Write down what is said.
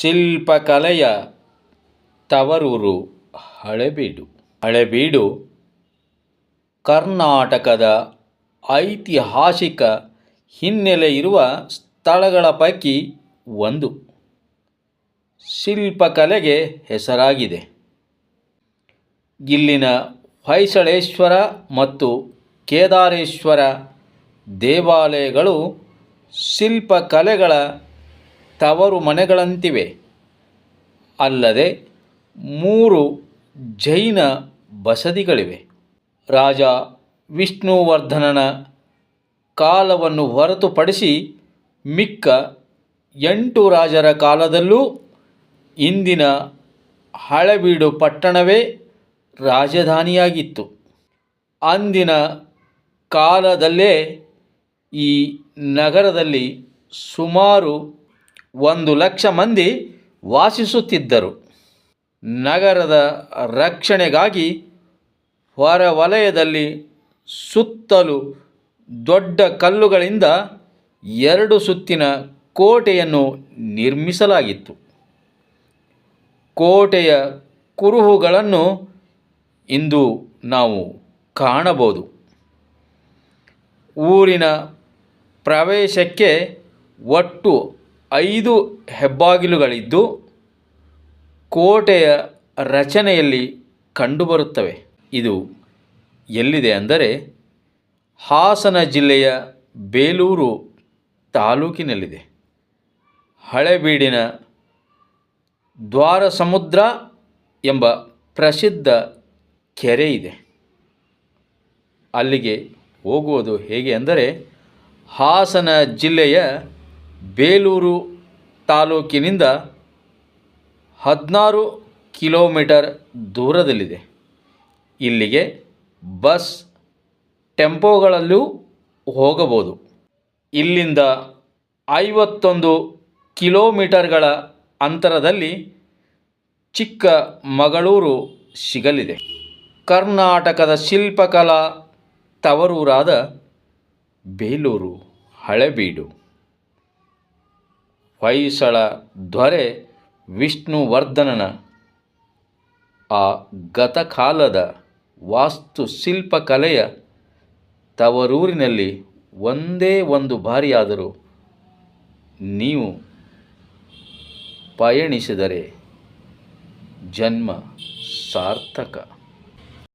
ಶಿಲ್ಪಕಲೆಯ ತವರೂರು ಹಳೇಬೀಡು. ಹಳೇಬೀಡು ಕರ್ನಾಟಕದ ಐತಿಹಾಸಿಕ ಹಿನ್ನೆಲೆ ಇರುವ ಸ್ಥಳಗಳ ಪೈಕಿ ಒಂದು. ಶಿಲ್ಪಕಲೆಗೆ ಹೆಸರಾಗಿದೆ. ಇಲ್ಲಿನ ಹೊಯ್ಸಳೇಶ್ವರ ಮತ್ತು ಕೇದಾರೇಶ್ವರ ದೇವಾಲಯಗಳು ಶಿಲ್ಪಕಲೆಗಳ ತವರು ಮನೆಗಳಂತಿವೆ. ಅಲ್ಲದೆ 3 ಜೈನ ಬಸದಿಗಳಿವೆ. ರಾಜ ವಿಷ್ಣುವರ್ಧನನ ಕಾಲವನ್ನು ಹೊರತುಪಡಿಸಿ ಮಿಕ್ಕ 8 ರಾಜರ ಕಾಲದಲ್ಲೂ ಇಂದಿನ ಹಳೇಬೀಡು ಪಟ್ಟಣವೇ ರಾಜಧಾನಿಯಾಗಿತ್ತು. ಅಂದಿನ ಕಾಲದಲ್ಲೇ ಈ ನಗರದಲ್ಲಿ ಸುಮಾರು 1,00,000 ಮಂದಿ ವಾಸಿಸುತ್ತಿದ್ದರು. ನಗರದ ರಕ್ಷಣೆಗಾಗಿ ಹೊರವಲಯದಲ್ಲಿ ಸುತ್ತಲೂ ದೊಡ್ಡ ಕಲ್ಲುಗಳಿಂದ 2 ಸುತ್ತಿನ ಕೋಟೆಯನ್ನು ನಿರ್ಮಿಸಲಾಗಿತ್ತು. ಕೋಟೆಯ ಕುರುಹುಗಳನ್ನು ಇಂದು ನಾವು ಕಾಣಬಹುದು. ಊರಿನ ಪ್ರವೇಶಕ್ಕೆ ಒಟ್ಟು 5 ಹೆಬ್ಬಾಗಿಲುಗಳಿದ್ದು ಕೋಟೆಯ ರಚನೆಯಲ್ಲಿ ಕಂಡುಬರುತ್ತವೆ. ಇದು ಎಲ್ಲಿದೆ ಅಂದರೆ ಹಾಸನ ಜಿಲ್ಲೆಯ ಬೇಲೂರು ತಾಲೂಕಿನಲ್ಲಿದೆ. ಹಳೇಬೀಡಿನ ದ್ವಾರಸಮುದ್ರ ಎಂಬ ಪ್ರಸಿದ್ಧ ಕೆರೆ ಇದೆ. ಅಲ್ಲಿಗೆ ಹೋಗುವುದು ಹೇಗೆ ಅಂದರೆ ಹಾಸನ ಜಿಲ್ಲೆಯ ಬೇಲೂರು ತಾಲೂಕಿನಿಂದ 16 ಕಿಲೋಮೀಟರ್ ದೂರದಲ್ಲಿದೆ. ಇಲ್ಲಿಗೆ ಬಸ್, ಟೆಂಪೋಗಳಲ್ಲೂ ಹೋಗಬಹುದು. ಇಲ್ಲಿಂದ 51 ಕಿಲೋಮೀಟರ್ಗಳ ಅಂತರದಲ್ಲಿ ಚಿಕ್ಕಮಗಳೂರು ಸಿಗಲಿದೆ. ಕರ್ನಾಟಕದ ಶಿಲ್ಪಕಲಾ ತವರೂರಾದ ಬೇಲೂರು ಹಳೇಬೀಡು ಹೊಯ್ಸಳ ದೊರೆ ವಿಷ್ಣುವರ್ಧನನ ಆ ಗತಕಾಲದ ವಾಸ್ತುಶಿಲ್ಪಕಲೆಯ ತವರೂರಿನಲ್ಲಿ ಒಂದೇ ಒಂದು ಬಾರಿಯಾದರೂ ನೀವು ಪಯಣಿಸಿದರೆ ಜನ್ಮ ಸಾರ್ಥಕ.